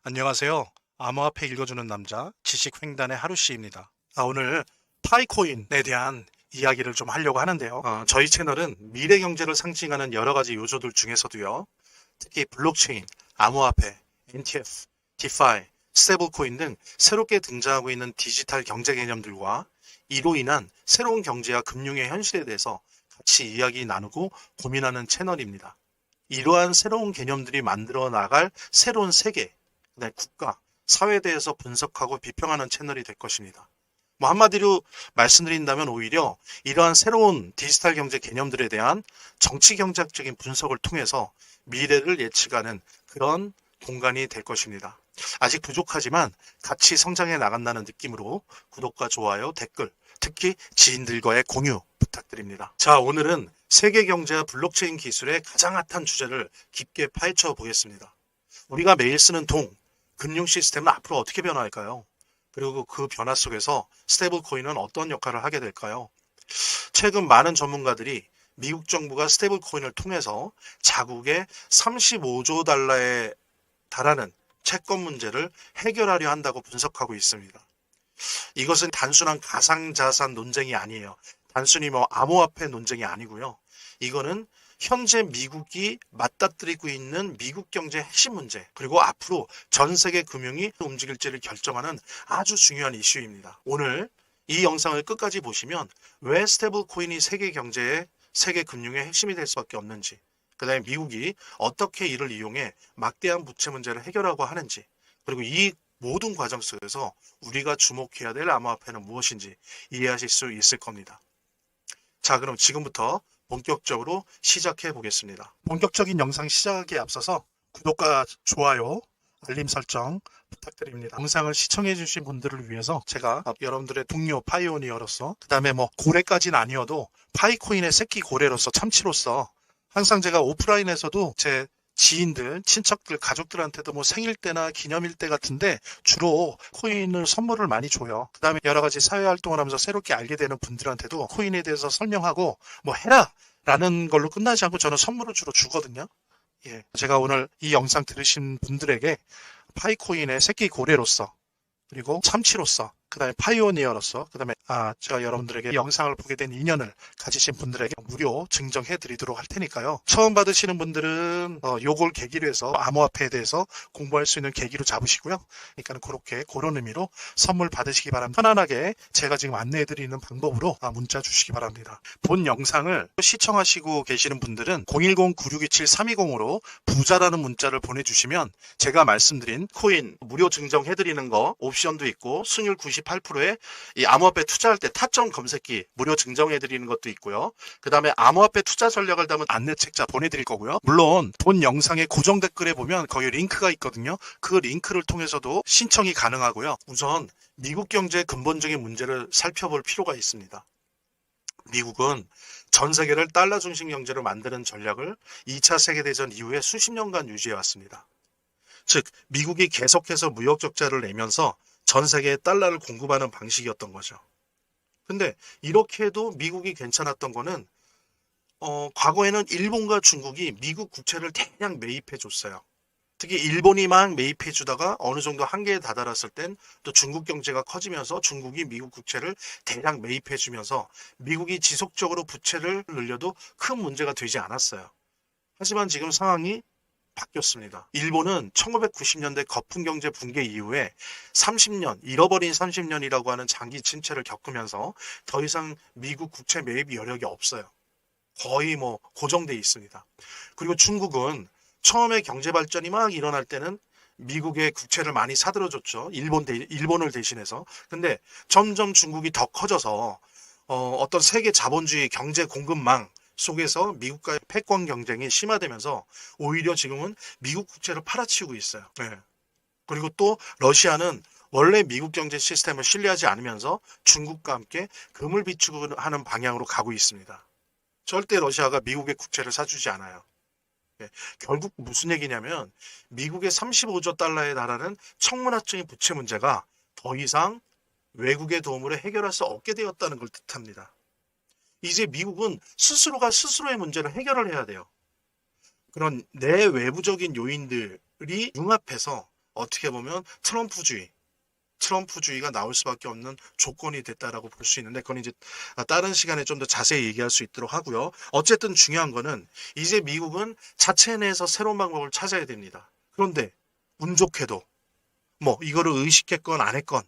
안녕하세요. 암호화폐 읽어주는 남자 지식횡단의 하루씨입니다. 오늘 파이코인에 대한 이야기를 좀 하려고 하는데요. 저희 채널은 미래 경제를 상징하는 여러 가지 요소들 중에서도요. 특히 블록체인, 암호화폐, NTF, 디파이, 스테이블코인 등 새롭게 등장하고 있는 디지털 경제 개념들과 이로 인한 새로운 경제와 금융의 현실에 대해서 같이 이야기 나누고 고민하는 채널입니다. 이러한 새로운 개념들이 만들어 나갈 새로운 세계, 국가, 사회에 대해서 분석하고 비평하는 채널이 될 것입니다. 한마디로 말씀드린다면 오히려 이러한 새로운 디지털 경제 개념들에 대한 정치 경제학적인 분석을 통해서 미래를 예측하는 그런 공간이 될 것입니다. 아직 부족하지만 같이 성장해 나간다는 느낌으로 구독과 좋아요, 댓글, 특히 지인들과의 공유 부탁드립니다. 자, 오늘은 세계 경제와 블록체인 기술의 가장 핫한 주제를 깊게 파헤쳐 보겠습니다. 우리가 매일 쓰는 금융 시스템은 앞으로 어떻게 변화할까요? 그리고 그 변화 속에서 스테이블 코인은 어떤 역할을 하게 될까요? 최근 많은 전문가들이 미국 정부가 스테이블 코인을 통해서 자국의 35조 달러에 달하는 채권 문제를 해결하려 한다고 분석하고 있습니다. 이것은 단순한 가상자산 논쟁이 아니에요. 단순히 암호화폐 논쟁이 아니고요. 이거는 현재 미국이 맞닥뜨리고 있는 미국 경제 핵심 문제, 그리고 앞으로 전 세계 금융이 움직일지를 결정하는 아주 중요한 이슈입니다. 오늘 이 영상을 끝까지 보시면 왜 스테이블 코인이 세계 경제의 세계 금융의 핵심이 될 수밖에 없는지, 그다음에 미국이 어떻게 이를 이용해 막대한 부채 문제를 해결하고 하는지, 그리고 이 모든 과정 속에서 우리가 주목해야 될 암호화폐는 무엇인지 이해하실 수 있을 겁니다. 자, 그럼 지금부터 본격적으로 시작해 보겠습니다. 본격적인 영상 시작에 앞서서 구독과 좋아요, 알림 설정 부탁드립니다. 영상을 시청해 주신 분들을 위해서 제가 여러분들의 동료 파이오니어로서, 그 다음에 고래까지는 아니어도 파이코인의 새끼 고래로서, 참치로서 항상 제가 오프라인에서도 제 지인들, 친척들, 가족들한테도 생일 때나 기념일 때 같은데 주로 코인을 선물을 많이 줘요. 그 다음에 여러 가지 사회 활동을 하면서 새롭게 알게 되는 분들한테도 코인에 대해서 설명하고 해라! 라는 걸로 끝나지 않고 저는 선물을 주로 주거든요. 예. 제가 오늘 이 영상 들으신 분들에게 파이코인의 새끼 고래로서, 그리고 참치로서, 그 다음에 파이오니어로서, 그 다음에 제가 여러분들에게 영상을 보게 된 인연을 가지신 분들에게 무료 증정해 드리도록 할 테니까요. 처음 받으시는 분들은 요걸 계기로 해서 암호화폐에 대해서 공부할 수 있는 계기로 잡으시고요. 그러니까 그런 의미로 선물 받으시기 바랍니다. 편안하게 제가 지금 안내해 드리는 방법으로 문자 주시기 바랍니다. 본 영상을 시청하시고 계시는 분들은 010-9627-320으로 부자라는 문자를 보내주시면 제가 말씀드린 코인 무료 증정해 드리는 거 옵션도 있고, 수익률 98%에 이 암호화폐 투자할 때 타점 검색기 무료 증정해 드리는 것도 있고요. 그 다음에 암호화폐 투자 전략을 담은 안내책자 보내드릴 거고요. 물론 본 영상의 고정 댓글에 보면 거기 링크가 있거든요. 그 링크를 통해서도 신청이 가능하고요. 우선 미국 경제의 근본적인 문제를 살펴볼 필요가 있습니다. 미국은 전 세계를 달러 중심 경제로 만드는 전략을 2차 세계대전 이후에 수십 년간 유지해 왔습니다. 즉, 미국이 계속해서 무역 적자를 내면서 전 세계에 달러를 공급하는 방식이었던 거죠. 근데 이렇게 해도 미국이 괜찮았던 거는 과거에는 일본과 중국이 미국 국채를 대량 매입해 줬어요. 특히 일본이 막 매입해 주다가 어느 정도 한계에 다다랐을 땐 또 중국 경제가 커지면서 중국이 미국 국채를 대량 매입해 주면서 미국이 지속적으로 부채를 늘려도 큰 문제가 되지 않았어요. 하지만 지금 상황이 바뀌었습니다. 일본은 1990년대 거품 경제 붕괴 이후에 30년, 잃어버린 30년이라고 하는 장기 침체를 겪으면서 더 이상 미국 국채 매입 여력이 없어요. 거의 고정돼 있습니다. 그리고 중국은 처음에 경제 발전이 막 일어날 때는 미국의 국채를 많이 사들어줬죠. 일본을 대신해서. 근데 점점 중국이 더 커져서 어떤 세계 자본주의 경제 공급망 속에서 미국과의 패권 경쟁이 심화되면서 오히려 지금은 미국 국채를 팔아치우고 있어요. 네. 그리고 또 러시아는 원래 미국 경제 시스템을 신뢰하지 않으면서 중국과 함께 금을 비추고 하는 방향으로 가고 있습니다. 절대 러시아가 미국의 국채를 사주지 않아요. 네. 결국 무슨 얘기냐면 미국의 35조 달러에 달하는 천문학적인 부채 문제가 더 이상 외국의 도움으로 해결할 수 없게 되었다는 걸 뜻합니다. 이제 미국은 스스로가 스스로의 문제를 해결을 해야 돼요. 그런 내외부적인 요인들이 융합해서 어떻게 보면 트럼프주의가 나올 수밖에 없는 조건이 됐다라고 볼 수 있는데, 그건 이제 다른 시간에 좀 더 자세히 얘기할 수 있도록 하고요. 어쨌든 중요한 거는 이제 미국은 자체 내에서 새로운 방법을 찾아야 됩니다. 그런데 운 좋게도 뭐 이거를 의식했건 안 했건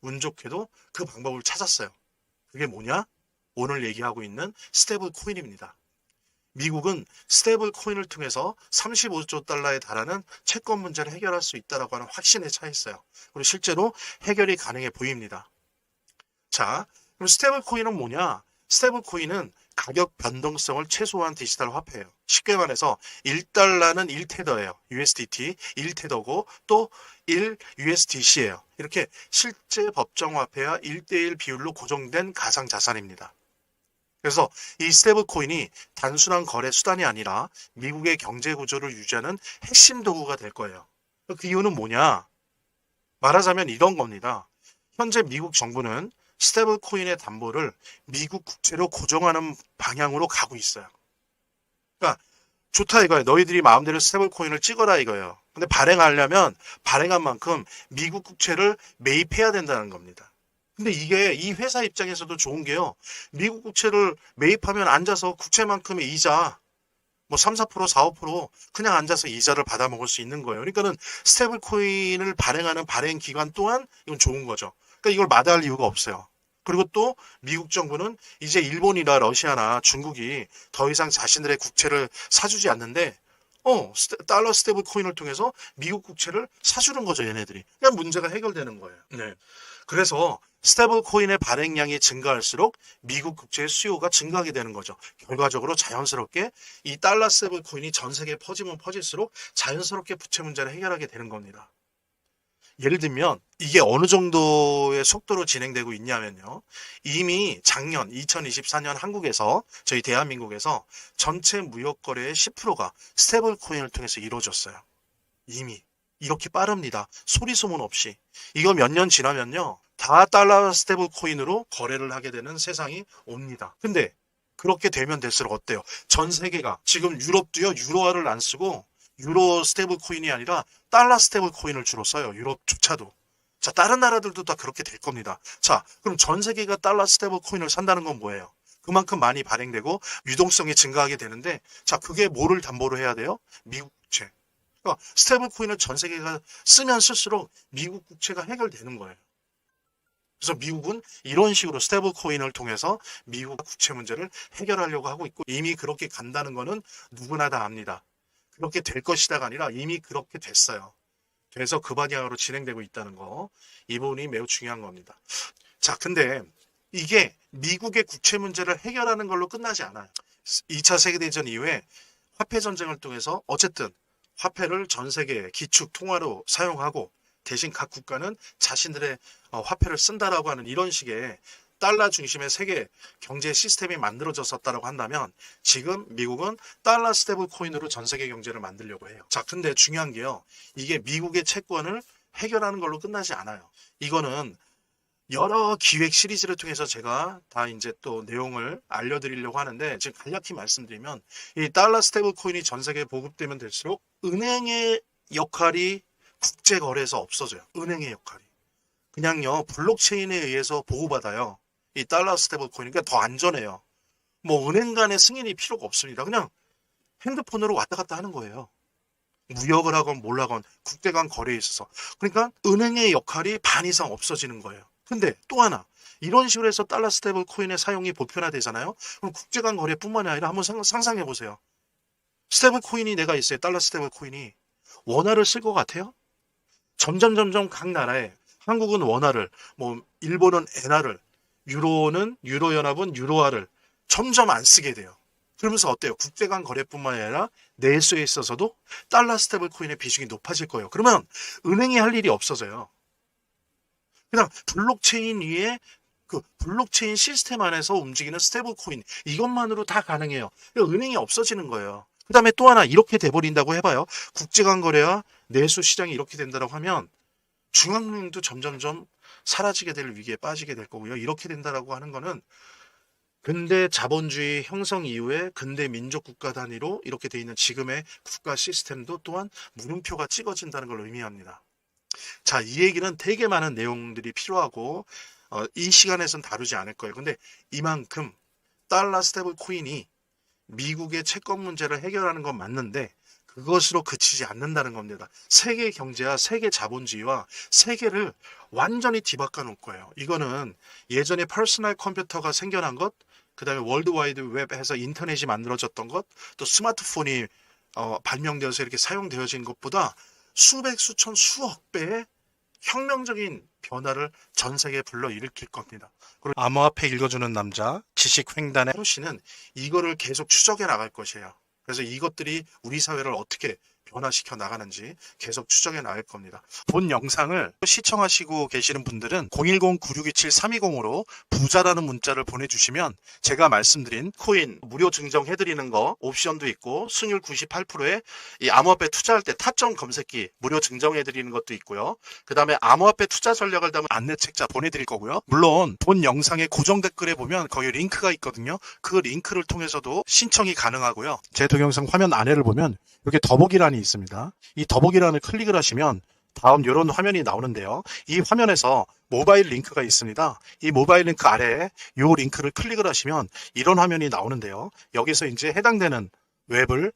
운 좋게도 그 방법을 찾았어요. 그게 뭐냐? 오늘 얘기하고 있는 스테이블 코인입니다. 미국은 스테이블 코인을 통해서 35조 달러에 달하는 채권 문제를 해결할 수 있다고 하는 확신에 차 있어요. 그리고 실제로 해결이 가능해 보입니다. 자, 그럼 스테이블 코인은 뭐냐? 스테이블 코인은 가격 변동성을 최소화한 디지털 화폐예요. 쉽게 말해서 1달러는 1테더예요. USDT 1테더고 또 1 USDC예요. 이렇게 실제 법정 화폐와 1대1 비율로 고정된 가상 자산입니다. 그래서 이 스테이블 코인이 단순한 거래 수단이 아니라 미국의 경제 구조를 유지하는 핵심 도구가 될 거예요. 그 이유는 뭐냐? 말하자면 이런 겁니다. 현재 미국 정부는 스테이블 코인의 담보를 미국 국채로 고정하는 방향으로 가고 있어요. 그러니까 좋다 이거예요. 너희들이 마음대로 스테이블 코인을 찍어라 이거예요. 근데 발행하려면 발행한 만큼 미국 국채를 매입해야 된다는 겁니다. 근데 이게 이 회사 입장에서도 좋은 게요. 미국 국채를 매입하면 앉아서 국채만큼의 이자 뭐 3, 4%, 4, 5% 그냥 앉아서 이자를 받아 먹을 수 있는 거예요. 그러니까는 스테이블 코인을 발행하는 발행 기간 또한 이건 좋은 거죠. 그러니까 이걸 마다할 이유가 없어요. 그리고 또 미국 정부는 이제 일본이나 러시아나 중국이 더 이상 자신들의 국채를 사주지 않는데 달러 스테이블 코인을 통해서 미국 국채를 사주는 거죠, 얘네들이. 그냥 문제가 해결되는 거예요. 네. 그래서 스테이블 코인의 발행량이 증가할수록 미국 국채의 수요가 증가하게 되는 거죠. 결과적으로 자연스럽게 이 달러 스테이블 코인이 전 세계에 퍼지면 퍼질수록 자연스럽게 부채 문제를 해결하게 되는 겁니다. 예를 들면 이게 어느 정도의 속도로 진행되고 있냐면요. 이미 작년 2024년 한국에서 저희 대한민국에서 전체 무역 거래의 10%가 스테이블 코인을 통해서 이루어졌어요. 이미 이렇게 빠릅니다. 소리 소문 없이. 이거 몇 년 지나면요. 다 달러 스테이블 코인으로 거래를 하게 되는 세상이 옵니다. 근데 그렇게 되면 될수록 어때요? 전 세계가 지금 유럽도요. 유로화를 안 쓰고 유로 스테이블 코인이 아니라 달러 스테이블 코인을 주로 써요. 유럽조차도. 자, 다른 나라들도 다 그렇게 될 겁니다. 자, 그럼 전 세계가 달러 스테이블 코인을 산다는 건 뭐예요? 그만큼 많이 발행되고 유동성이 증가하게 되는데, 자, 그게 뭐를 담보로 해야 돼요? 미국 국채. 그러니까 스테이블 코인을 전 세계가 쓰면 쓸수록 미국 국채가 해결되는 거예요. 그래서 미국은 이런 식으로 스테이블 코인을 통해서 미국 국채 문제를 해결하려고 하고 있고, 이미 그렇게 간다는 거는 누구나 다 압니다. 그렇게 될 것이다가 아니라 이미 그렇게 됐어요. 그래서 그 방향으로 진행되고 있다는 거. 이 부분이 매우 중요한 겁니다. 자, 근데 이게 미국의 국채 문제를 해결하는 걸로 끝나지 않아요. 2차 세계대전 이후에 화폐 전쟁을 통해서 어쨌든 화폐를 전 세계 기축 통화로 사용하고 대신 각 국가는 자신들의 화폐를 쓴다라고 하는 이런 식의 달러 중심의 세계 경제 시스템이 만들어졌었다고 한다면 지금 미국은 달러 스테이블 코인으로 전 세계 경제를 만들려고 해요. 자, 근데 중요한 게요. 이게 미국의 채권을 해결하는 걸로 끝나지 않아요. 이거는 여러 기획 시리즈를 통해서 제가 다 이제 또 내용을 알려드리려고 하는데, 지금 간략히 말씀드리면 이 달러 스테이블 코인이 전 세계에 보급되면 될수록 은행의 역할이 국제 거래에서 없어져요. 은행의 역할이. 그냥요, 블록체인에 의해서 보호받아요. 이 달러 스테이블 코인. 그러니까 더 안전해요. 뭐 은행 간의 승인이 필요가 없습니다. 그냥 핸드폰으로 왔다 갔다 하는 거예요. 무역을 하건 뭘 하건 국제 간 거래에 있어서. 그러니까 은행의 역할이 반 이상 없어지는 거예요. 근데 또 하나, 이런 식으로 해서 달러 스테이블 코인의 사용이 보편화되잖아요. 그럼 국제 간 거래뿐만이 아니라 한번 상상해 보세요. 스테이블 코인이 내가 있어요. 달러 스테이블 코인이 원화를 쓸 것 같아요? 점점 각 나라에, 한국은 원화를, 뭐 일본은 엔화를, 유로는 유로연합은 유로화를 점점 안 쓰게 돼요. 그러면서 어때요? 국제 간 거래뿐만 아니라 내수에 있어서도 달러 스테이블 코인의 비중이 높아질 거예요. 그러면 은행이 할 일이 없어져요. 그냥 블록체인 위에 그 블록체인 시스템 안에서 움직이는 스테이블 코인, 이것만으로 다 가능해요. 그러니까 은행이 없어지는 거예요. 그 다음에 또 하나, 이렇게 돼버린다고 해봐요. 국제 간 거래와 내수 시장이 이렇게 된다고 하면 중앙은행도 점점점 사라지게 될 위기에 빠지게 될 거고요. 이렇게 된다라고 하는 거는 근대 자본주의 형성 이후에 근대 민족 국가 단위로 이렇게 돼 있는 지금의 국가 시스템도 또한 물음표가 찍어진다는 걸 의미합니다. 자, 이 얘기는 되게 많은 내용들이 필요하고 이 시간에선 다루지 않을 거예요. 근데 이만큼 달러 스테이블 코인이 미국의 채권 문제를 해결하는 건 맞는데 그것으로 그치지 않는다는 겁니다. 세계 경제와 세계 자본주의와 세계를 완전히 뒤바꿔 놓을 거예요. 이거는 예전에 퍼스널 컴퓨터가 생겨난 것, 그 다음에 월드와이드 웹에서 인터넷이 만들어졌던 것, 또 스마트폰이 발명되어서 이렇게 사용되어진 것보다 수백, 수천, 수억 배의 혁명적인 변화를 전 세계에 불러일으킬 겁니다. 그리고 암호화폐 읽어주는 남자, 지식횡단의 하루 씨는 이거를 계속 추적해 나갈 것이에요. 그래서 이것들이 우리 사회를 어떻게 변화시켜 나가는지 계속 추적해 나갈 겁니다. 본 영상을 시청하시고 계시는 분들은 010-9627-320으로 부자라는 문자를 보내주시면 제가 말씀드린 코인 무료 증정해드리는 거 옵션도 있고 수익률 98%에 이 암호화폐 투자할 때 타점 검색기 무료 증정해드리는 것도 있고요. 그 다음에 암호화폐 투자 전략을 담은 안내책자 보내드릴 거고요. 물론 본 영상의 고정 댓글에 보면 거기 링크가 있거든요. 그 링크를 통해서도 신청이 가능하고요. 제 동영상 화면 아래를 보면 이렇게 더보기란이 있습니다. 이 더보기란을 클릭을 하시면 다음 이런 화면이 나오는데요. 이 화면에서 모바일 링크가 있습니다. 이 모바일 링크 아래에 이 링크를 클릭을 하시면 이런 화면이 나오는데요. 여기서 이제 해당되는 웹을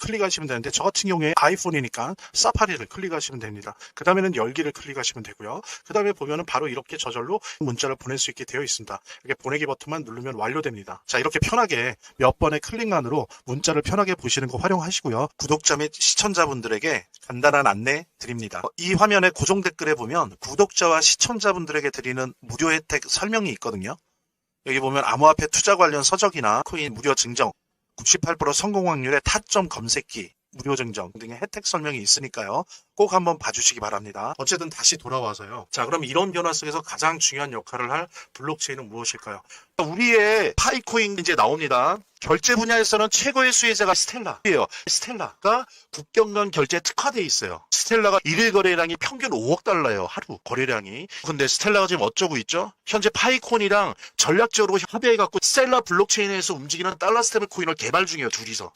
클릭하시면 되는데 저 같은 경우에 아이폰이니까 사파리를 클릭하시면 됩니다. 그 다음에는 열기를 클릭하시면 되고요. 그 다음에 보면은 바로 이렇게 저절로 문자를 보낼 수 있게 되어 있습니다. 이렇게 보내기 버튼만 누르면 완료됩니다. 자, 이렇게 편하게 몇 번의 클릭만으로 문자를 편하게 보시는 거 활용하시고요. 구독자 및 시청자분들에게 간단한 안내 드립니다. 이 화면의 고정 댓글에 보면 구독자와 시청자분들에게 드리는 무료 혜택 설명이 있거든요. 여기 보면 암호화폐 투자 관련 서적이나 코인 무료 증정 98% 성공 확률의 타점 검색기, 무료 증정 등의 혜택 설명이 있으니까요. 꼭 한번 봐주시기 바랍니다. 어쨌든 다시 돌아와서요. 자, 그럼 이런 변화 속에서 가장 중요한 역할을 할 블록체인은 무엇일까요? 우리의 파이코인 이제 나옵니다. 결제 분야에서는 최고의 수혜자가 스텔라예요. 스텔라가 국경 간 결제 특화되어 있어요. 스텔라가 일일 거래량이 평균 5억 달러예요. 하루 거래량이. 근데 스텔라가 지금 어쩌고 있죠? 현재 파이콘이랑 전략적으로 합의해갖고 스텔라 블록체인에서 움직이는 달러 스테이블 코인을 개발 중이에요. 둘이서.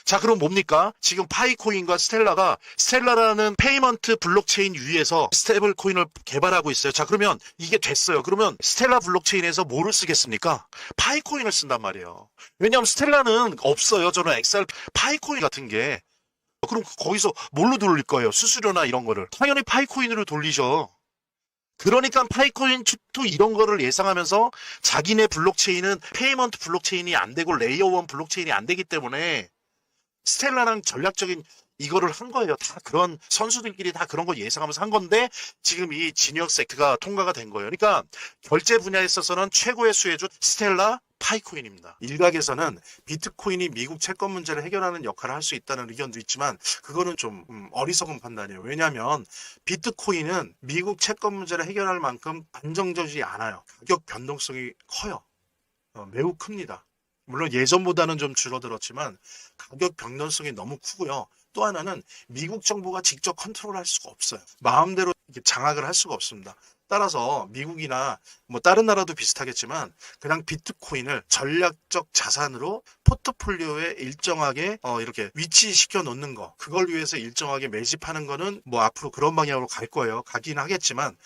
자, 그럼 뭡니까? 지금 파이코인과 스텔라라는 페이먼트 블록체인 위에서 스테이블 코인을 개발하고 있어요. 자, 그러면 이게 됐어요. 그러면 스텔라 블록체인에서 뭐를 쓰겠습니까? 파이코인을 쓴단 말이에요. 왜냐하면 스텔라는 없어요. 저는 엑셀 파이코인 같은 게. 그럼 거기서 뭘로 돌릴 거예요? 수수료나 이런 거를. 당연히 파이코인으로 돌리죠. 그러니까 파이코인 투 이런 거를 예상하면서 자기네 블록체인은 페이먼트 블록체인이 안 되고 레이어 1 블록체인이 안 되기 때문에 스텔라랑 전략적인 이거를 한 거예요. 다 그런 선수들끼리 다 그런 거 예상하면서 한 건데 지금 이 지니어스 액트가 통과가 된 거예요. 그러니까 결제 분야에 있어서는 최고의 수혜주 스텔라 파이코인입니다. 일각에서는 비트코인이 미국 채권 문제를 해결하는 역할을 할 수 있다는 의견도 있지만 그거는 좀 어리석은 판단이에요. 왜냐하면 비트코인은 미국 채권 문제를 해결할 만큼 안정적이지 않아요. 가격 변동성이 커요. 매우 큽니다. 물론 예전보다는 좀 줄어들었지만 가격 변동성이 너무 크고요. 또 하나는 미국 정부가 직접 컨트롤할 수가 없어요. 마음대로 장악을 할 수가 없습니다. 따라서 미국이나 뭐 다른 나라도 비슷하겠지만 그냥 비트코인을 전략적 자산으로 포트폴리오에 일정하게 이렇게 위치시켜 놓는 거, 그걸 위해서 일정하게 매집하는 거는 뭐 앞으로 그런 방향으로 갈 거예요. 가긴 하겠지만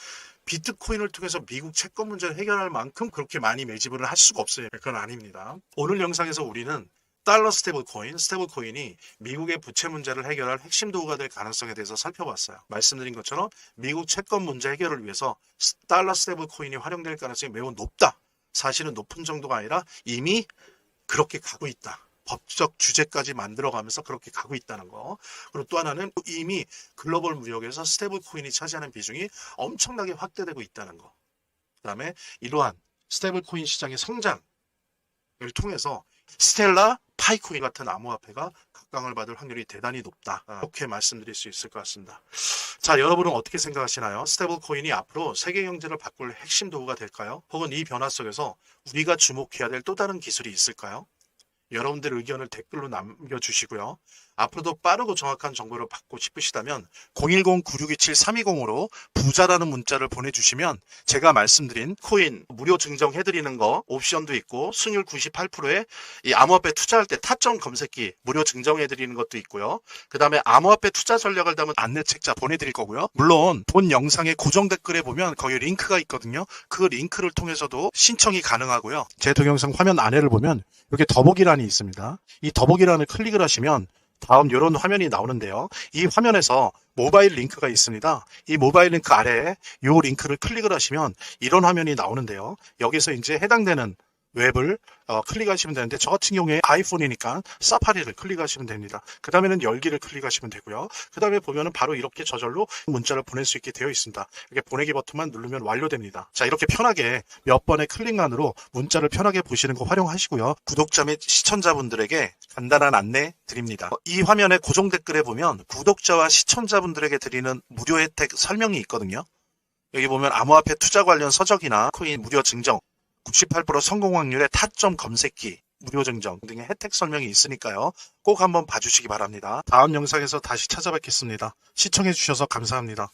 비트코인을 통해서 미국 채권 문제를 해결할 만큼 그렇게 많이 매집을 할 수가 없어요. 그건 아닙니다. 오늘 영상에서 우리는 달러 스테이블 코인이 미국의 부채 문제를 해결할 핵심 도구가 될 가능성에 대해서 살펴봤어요. 말씀드린 것처럼 미국 채권 문제 해결을 위해서 달러 스테이블 코인이 활용될 가능성이 매우 높다. 사실은 높은 정도가 아니라 이미 그렇게 가고 있다. 법적 주제까지 만들어가면서 그렇게 가고 있다는 거. 그리고 또 하나는 이미 글로벌 무역에서 스테이블 코인이 차지하는 비중이 엄청나게 확대되고 있다는 거. 그 다음에 이러한 스테이블 코인 시장의 성장을 통해서 스텔라, 파이코인 같은 암호화폐가 각광을 받을 확률이 대단히 높다. 이렇게 말씀드릴 수 있을 것 같습니다. 자, 여러분은 어떻게 생각하시나요? 스테이블 코인이 앞으로 세계 경제를 바꿀 핵심 도구가 될까요? 혹은 이 변화 속에서 우리가 주목해야 될 또 다른 기술이 있을까요? 여러분들의 의견을 댓글로 남겨주시고요. 앞으로도 빠르고 정확한 정보를 받고 싶으시다면 010-9627-320으로 부자라는 문자를 보내주시면 제가 말씀드린 코인 무료 증정해드리는 거 옵션도 있고 수익률 98%에 이 암호화폐 투자할 때 타점 검색기 무료 증정해드리는 것도 있고요. 그 다음에 암호화폐 투자 전략을 담은 안내책자 보내드릴 거고요. 물론 본 영상의 고정 댓글에 보면 거기 링크가 있거든요. 그 링크를 통해서도 신청이 가능하고요. 제 동영상 화면 아래를 보면 이렇게 더보기란이 있습니다. 이 더보기란을 클릭을 하시면 다음 이런 화면이 나오는데요. 이 화면에서 모바일 링크가 있습니다. 이 모바일 링크 아래에 이 링크를 클릭을 하시면 이런 화면이 나오는데요. 여기서 이제 해당되는 웹을 클릭하시면 되는데 저 같은 경우에 아이폰이니까 사파리를 클릭하시면 됩니다. 그 다음에는 열기를 클릭하시면 되고요. 그 다음에 보면은 바로 이렇게 저절로 문자를 보낼 수 있게 되어 있습니다. 이렇게 보내기 버튼만 누르면 완료됩니다. 자, 이렇게 편하게 몇 번의 클릭만으로 문자를 편하게 보시는 거 활용하시고요. 구독자 및 시청자분들에게 간단한 안내 드립니다. 이 화면의 고정 댓글에 보면 구독자와 시청자분들에게 드리는 무료 혜택 설명이 있거든요. 여기 보면 암호화폐 투자 관련 서적이나 코인 무료 증정 98% 성공 확률의 타점 검색기, 무료 증정 등의 혜택 설명이 있으니까요. 꼭 한번 봐주시기 바랍니다. 다음 영상에서 다시 찾아뵙겠습니다. 시청해주셔서 감사합니다.